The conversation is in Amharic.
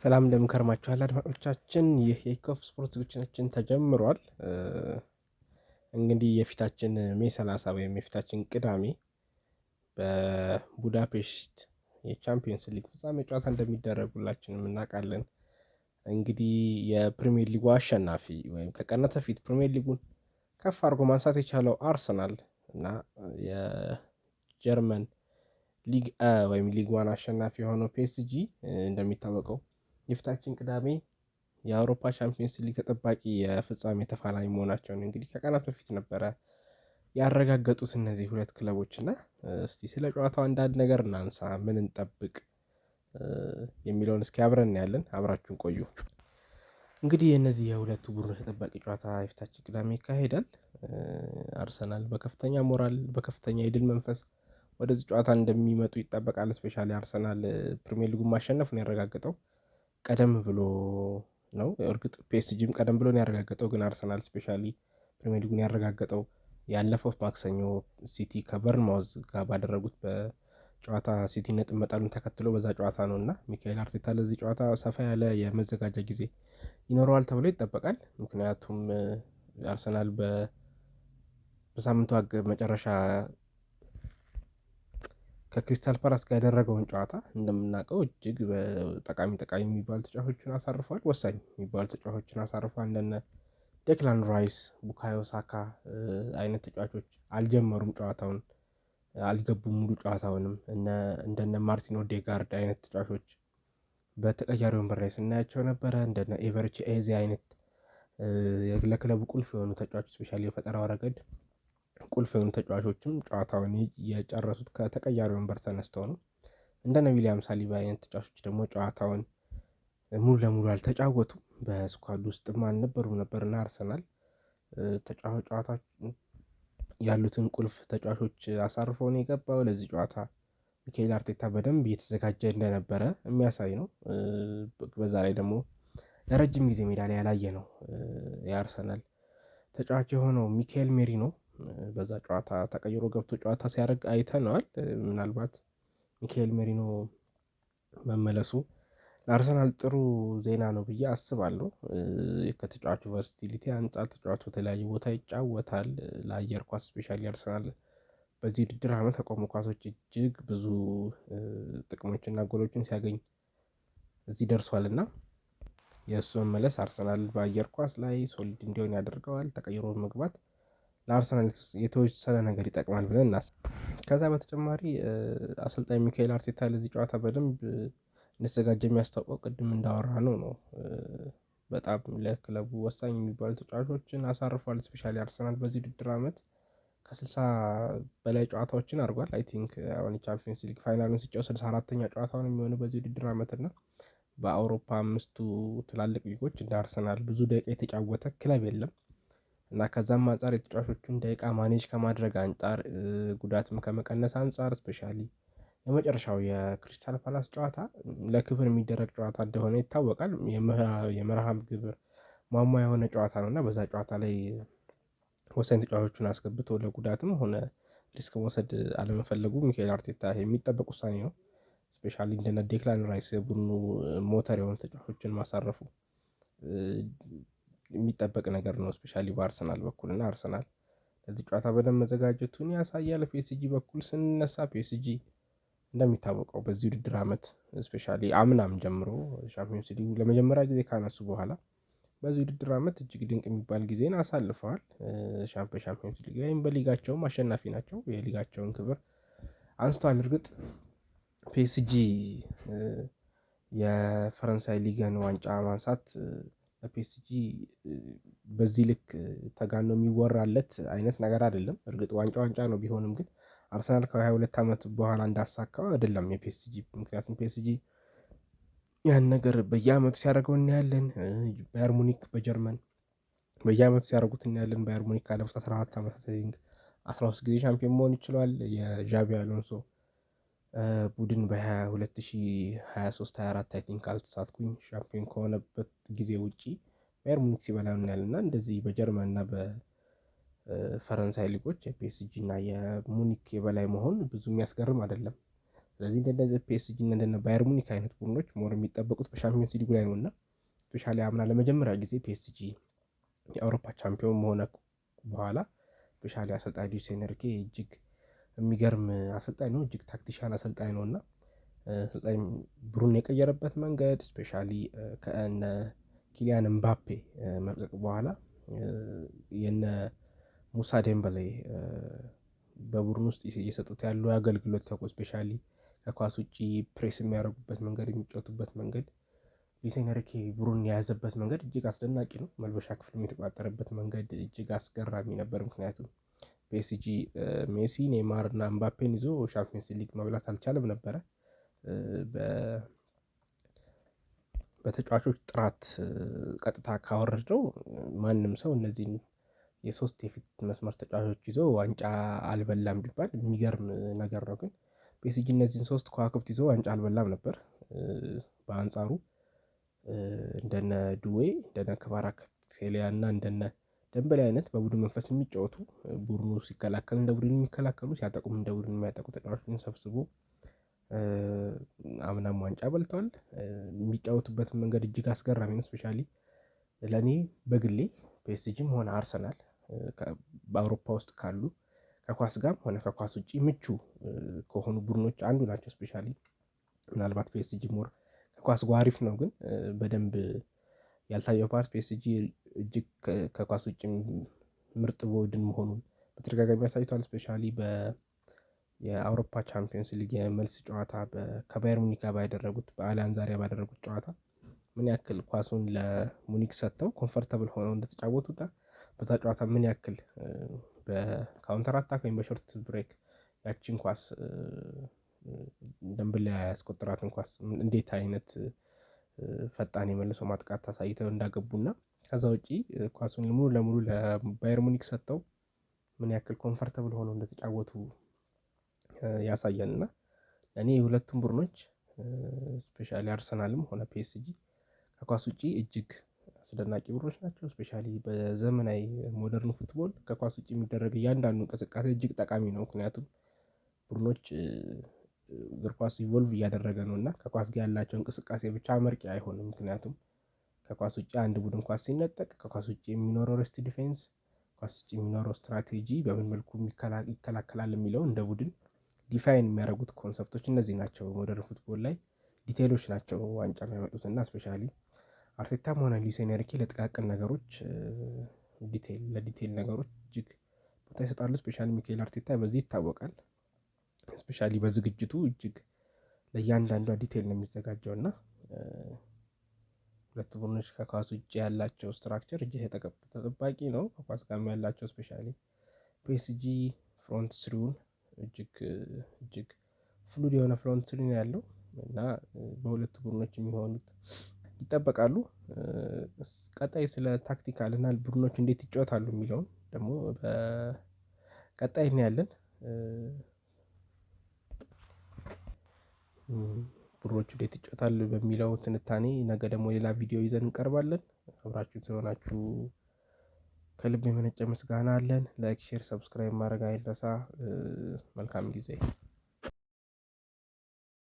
ሰላም እንደምን ከርማችኋል አድማጮቻችን። ይህ የኢኮፍ ስፖርት ዝግጅታችን ተጀምሯል። እንግዲህ የፊታችን ሜይ 30 ወይም የፊታችን ቅዳሜ በቡዳፔስት የቻምፒየንስ ሊግ ፍጻሜ ጨዋታ እንደሚደረግ ሁላችንም እናውቃለን። እንግዲህ የፕሪሚየር ሊጉ አሸናፊ ወይም ከቀናት በፊት ፕሪሚየር ሊጉን ከፍ አድርጎ ማንሳት የቻለው አርሰናል እና የጀርመን ሊግ ወይም ሊግ ዋን አሸናፊ የሆነው ፒኤስጂ እንደሚታወቀው የፊታችን ቅዳሜ የአውሮፓ ቻምፒየንስ ሊግ ተጠባቂ የፍጻሜ ተፋላሚ መሆናቸውን እንግዲህ ከቀናት በፊት ነበረ ያረጋገጡት እነዚህ ሁለት ክለቦች እና እስቲ ስለ ጨዋታው አንዳንድ ነገር እናንሳ፣ ምን እንጠብቅ የሚለውን እስኪ አብረን እናያለን። አብራችሁን ቆዩ። እንግዲህ የእነዚህ የሁለቱ ቡድን ተጠባቂ ጨዋታ የፊታችን ቅዳሜ ይካሄዳል። አርሰናል በከፍተኛ ሞራል በከፍተኛ የድል መንፈስ ወደዚህ ጨዋታ እንደሚመጡ ይጠበቃል። ስፔሻሊ አርሰናል ፕሪሚየር ሊጉን ማሸነፉን ያረጋገጠው ቀደም ብሎ ነው። እርግጥ ፒኤስጂም ቀደም ብሎ ነው ያረጋገጠው፣ ግን አርሰናል ስፔሻሊ ፕሪሚየር ሊጉን ያረጋገጠው ያለፈው ማክሰኞ ሲቲ ከበርንማውዝ ጋር ባደረጉት በጨዋታ ሲቲ ነጥብ መጣሉን ተከትሎ በዛ ጨዋታ ነው እና ሚካኤል አርቴታ ለዚህ ጨዋታ ሰፋ ያለ የመዘጋጃ ጊዜ ይኖረዋል ተብሎ ይጠበቃል። ምክንያቱም አርሰናል በሳምንቱ መጨረሻ ከክሪስታል ፓላስ ጋር ያደረገውን ጨዋታ እንደምናውቀው እጅግ ጠቃሚ የሚባሉ ተጫዋቾችን አሳርፏል። ወሳኝ የሚባሉ ተጫዋቾችን አሳርፏል። እንደነ ዴክላን ራይስ፣ ቡካዮ ሳካ አይነት ተጫዋቾች አልጀመሩም ጨዋታውን፣ አልገቡም ሙሉ ጨዋታውንም። እንደነ ማርቲን ኦዴጋርድ አይነት ተጫዋቾች በተቀያሪ ወንበር ላይ ስናያቸው ነበረ። እንደነ ኤቨርቺ ኤዜ አይነት ለክለቡ ቁልፍ የሆኑ ተጫዋቾች ስፔሻሊ የፈጠራው ረገድ ቁልፍ የሆኑ ተጫዋቾችም ጨዋታውን የጨረሱት ከተቀያሪ ወንበር ተነስተው ነው። እንደነ ዊሊያም ሳሊባ አይነት ተጫዋቾች ደግሞ ጨዋታውን ሙሉ ለሙሉ አልተጫወቱም፣ በስኳድ ውስጥም አልነበሩም ነበርና አርሰናል ጨዋታ ያሉትን ቁልፍ ተጫዋቾች አሳርፎ ነው የገባው። ለዚህ ጨዋታ ሚካኤል አርቴታ በደንብ እየተዘጋጀ እንደነበረ የሚያሳይ ነው። በዛ ላይ ደግሞ ለረጅም ጊዜ ሜዳ ላይ ያላየ ነው የአርሰናል ተጫዋች የሆነው ሚካኤል ሜሪኖ በዛ ጨዋታ ተቀይሮ ገብቶ ጨዋታ ሲያደርግ አይተነዋል። ምናልባት ሚካኤል ሜሪኖ መመለሱ ለአርሰናል ጥሩ ዜና ነው ብዬ አስባለሁ። ከተጫዋቹ ቨርሳቲሊቲ አንጻር ተጫዋቹ በተለያየ ቦታ ይጫወታል። ለአየር ኳስ ስፔሻሊ አርሰናል በዚህ ውድድር ዓመት ከቆሙ ኳሶች እጅግ ብዙ ጥቅሞችና ጎሎችን ሲያገኝ እዚህ ደርሷል እና የእሱ መመለስ አርሰናል በአየር ኳስ ላይ ሶሊድ እንዲሆን ያደርገዋል። ተቀይሮ መግባት ለአርሰናል የተወሰነ ነገር ይጠቅማል ብለን እናስብ። ከዛ በተጨማሪ አሰልጣኝ ሚካኤል አርቴታ ለዚህ ጨዋታ በደንብ እንደተዘጋጀ የሚያስታውቀው ቅድም እንዳወራነው ነው። በጣም ለክለቡ ወሳኝ የሚባሉ ተጫዋቾችን አሳርፏል። ስፔሻሊ አርሰናል በዚህ ውድድር ዓመት ከ60 በላይ ጨዋታዎችን አድርጓል። አይ ቲንክ አሁን የቻምፒየንስ ሊግ ፋይናሉን ሲጫወት 64ኛ ጨዋታውን የሚሆነው በዚህ ውድድር ዓመት እና በአውሮፓ አምስቱ ትላልቅ ሊጎች እንደ አርሰናል ብዙ ደቂቃ የተጫወተ ክለብ የለም እና ከዛም አንጻር የተጫዋቾቹን ደቂቃ ማኔጅ ከማድረግ አንጻር ጉዳትም ከመቀነስ አንጻር ስፔሻሊ የመጨረሻው የክሪስታል ፓላስ ጨዋታ ለክብር የሚደረግ ጨዋታ እንደሆነ ይታወቃል። የመርሃም ግብር ማሟያ የሆነ ጨዋታ ነው እና በዛ ጨዋታ ላይ ወሳኝ ተጫዋቾቹን አስገብቶ ለጉዳትም ሆነ ሪስክ መውሰድ አለመፈለጉ ሚካኤል አርቴታ የሚጠበቅ ውሳኔ ነው። ስፔሻሊ እንደነ ዴክላን ራይስ የቡድኑ ሞተር የሆኑ ተጫዋቾችን ማሳረፉ የሚጠበቅ ነገር ነው። ስፔሻሊ በአርሰናል በኩል እና አርሰናል ለዚህ ጨዋታ በደንብ መዘጋጀቱን ያሳያል። ፒኤስጂ በኩል ስንነሳ ፒኤስጂ እንደሚታወቀው በዚህ ውድድር ዓመት ስፔሻሊ አምናም ጀምሮ ቻምፒየንስ ሊግ ለመጀመሪያ ጊዜ ካነሱ በኋላ በዚህ ውድድር ዓመት እጅግ ድንቅ የሚባል ጊዜን አሳልፈዋል። ቻምፒየንስ ሊግ ላይም በሊጋቸውም አሸናፊ ናቸው። የሊጋቸውን ክብር አንስተዋል። እርግጥ ፒኤስጂ የፈረንሳይ ሊግን ዋንጫ ማንሳት ለፒኤስጂ በዚህ ልክ ተጋኖ የሚወራለት አይነት ነገር አይደለም። እርግጥ ዋንጫ ነው ቢሆንም ግን አርሰናል ከ22 ዓመት በኋላ እንዳሳካው አይደለም የፒኤስጂ። ምክንያቱም ፒኤስጂ ያን ነገር በየአመቱ ሲያደርገው እናያለን። ባየር ሙኒክ በጀርመን በየአመቱ ሲያደርጉት እናያለን። ባየር ሙኒክ ካለፉት 14 ዓመታት 13 ጊዜ ሻምፒዮን መሆን ይችላል። የዣቢ አሎንሶ ቡድን በ2023-24 አይ ቲንክ አልተሳትኩኝ ሻምፒዮን ከሆነበት ጊዜ ውጪ ባየር ሙኒክ ሲበላ እናያለን እና እንደዚህ በጀርመን እና በፈረንሳይ ሊጎች የፒኤስጂ እና የሙኒክ የበላይ መሆን ብዙ የሚያስገርም አይደለም። ስለዚህ እንደነ ፒኤስጂ እንደነ ባየር ሙኒክ አይነት ቡድኖች ሞር የሚጠበቁት በሻምፒዮንስ ሊጉ ላይ ነው እና ስፔሻሊ አምና ለመጀመሪያ ጊዜ ፒኤስጂ የአውሮፓ ቻምፒዮን መሆነ በኋላ ስፔሻሊ አሰልጣኝ ሉዊስ ኤንሪኬ እጅግ የሚገርም አሰልጣኝ ነው። እጅግ ታክቲሻን አሰልጣኝ ነው እና አሰልጣኝ ብሩን የቀየረበት መንገድ ስፔሻሊ ከእነ ኪሊያን ምባፔ መልቀቅ በኋላ የነ ሙሳ ዴምበሌ በቡድን ውስጥ እየሰጡት ያለው አገልግሎት ስፔሻሊ ከኳስ ውጪ ፕሬስ የሚያደርጉበት መንገድ፣ የሚጫወቱበት መንገድ፣ ሉዊስ ኤንሪኬ ቡድኑን የያዘበት መንገድ እጅግ አስደናቂ ነው። መልበሻ ክፍልም የተቆጣጠረበት መንገድ እጅግ አስገራሚ ነበር። ምክንያቱም ፒኤስጂ ሜሲ፣ ኔይማር እና ምባፔን ይዞ ሻምፒዮንስ ሊግ መብላት አልቻለም ነበረ። በተጫዋቾች ጥራት ቀጥታ ካወረድነው ማንም ሰው እነዚህን የሶስት የፊት መስመር ተጫዋቾች ይዞ ዋንጫ አልበላም ቢባል የሚገርም ነገር ነው። ግን ፒኤስጂ እነዚህን ሶስት ከዋክብት ይዞ ዋንጫ አልበላም ነበር። በአንጻሩ እንደነ ዱዌ፣ እንደነ ክቫራትስኬሊያ እና እንደነ ደምበሌ አይነት በቡድን መንፈስ የሚጫወቱ ቡድኑ ሲከላከል እንደ ቡድን የሚከላከሉ ሲያጠቁም እንደ ቡድን የሚያጠቁ ተጫዋቾችን ሰብስቦ አምናም ዋንጫ በልቷል። የሚጫወቱበትን መንገድ እጅግ አስገራሚ ነው። ስፔሻሊ ለእኔ በግሌ ፒኤስጂም ሆነ አርሰናል በአውሮፓ ውስጥ ካሉ ከኳስ ጋር ሆነ ከኳስ ውጭ ምቹ ከሆኑ ቡድኖች አንዱ ናቸው። ስፔሻሊ ምናልባት ፒኤስጂ ሞር ከኳስ ጋር አሪፍ ነው፣ ግን በደንብ ያልታየው ፓርት ፒኤስጂ እጅግ ከኳስ ውጭ ምርጥ ቡድን መሆኑን በተደጋጋሚ ያሳይቷል። ስፔሻሊ የአውሮፓ ቻምፒዮንስ ሊግ የመልስ ጨዋታ ከባየር ሙኒክ ጋር በአሊያንዝ አሬና ባደረጉት ጨዋታ ምን ያክል ኳሱን ለሙኒክ ሰጥተው ኮምፈርተብል ሆነው እንደተጫወቱና በዛ ጨዋታ ምን ያክል በካውንተር አታክ ወይም በሾርት ብሬክ ያቺን ኳስ ደንብል ላይ ያስቆጠራትን ኳስ እንዴት አይነት ፈጣን የመልሶ ማጥቃት አሳይተው እንዳገቡና ከዛ ውጪ ኳሱን ሙሉ ለሙሉ ለባየር ሙኒክ ሰጥተው ምን ያክል ኮምፈርተብል ሆነው እንደተጫወቱ ያሳያልና እኔ የሁለቱም ቡድኖች ስፔሻሊ አርሰናልም ሆነ ፒኤስጂ ከኳስ ውጪ እጅግ አስደናቂ ቡድኖች ናቸው። ስፔሻሊ በዘመናዊ ሞደርን ፉትቦል ከኳስ ውጪ የሚደረግ እያንዳንዱ እንቅስቃሴ እጅግ ጠቃሚ ነው። ምክንያቱም ቡድኖች እግር ኳስ ኢቮልቭ እያደረገ ነው እና ከኳስ ጋር ያላቸው እንቅስቃሴ ብቻ አመርቂ አይሆንም። ምክንያቱም ከኳስ ውጪ አንድ ቡድን ኳስ ሲነጠቅ ከኳስ ውጪ የሚኖረው ሬስት ዲፌንስ፣ ኳስ ውጪ የሚኖረው ስትራቴጂ በምን መልኩ ይከላከላል የሚለው እንደ ቡድን ዲፋይን የሚያደርጉት ኮንሰፕቶች እነዚህ ናቸው። ሞደርን ፉትቦል ላይ ዲቴይሎች ናቸው ዋንጫ የሚያመጡት እና ስፔሻሊ አርቴታም ሆነ ሉዊስ ኤንሪኬ ለጥቃቅን ነገሮች ለዲቴይል ነገሮች እጅግ ቦታ ይሰጣሉ። ስፔሻሊ ሚኬል አርቴታ በዚህ ይታወቃል። ስፔሻሊ በዝግጅቱ እጅግ ለእያንዳንዷ ዲቴይል ነው የሚዘጋጀው እና ሁለቱ ቡድኖች ከኳስ ውጭ ያላቸው ስትራክቸር እጅግ ተጠባቂ ነው። ከኳስ ጋር ያላቸው ስፔሻሊ ፒኤስጂ ፍሮንት ስሪውን እጅግ ፍሉድ የሆነ ፍሮንት ስሪ ነው ያለው እና በሁለቱ ቡድኖች የሚሆኑት ይጠበቃሉ። ቀጣይ ስለ ታክቲካል እና ቡድኖች እንዴት ይጫወታሉ የሚለውን ደግሞ በቀጣይ እናያለን። ቡድኖች እንዴት ይጫወታሉ በሚለው ትንታኔ ነገ ደግሞ ሌላ ቪዲዮ ይዘን እንቀርባለን። አብራችሁ ስለሆናችሁ ከልብ የመነጨ ምስጋና አለን። ላይክ፣ ሼር፣ ሰብስክራይብ ማድረግ አይረሳ። መልካም ጊዜ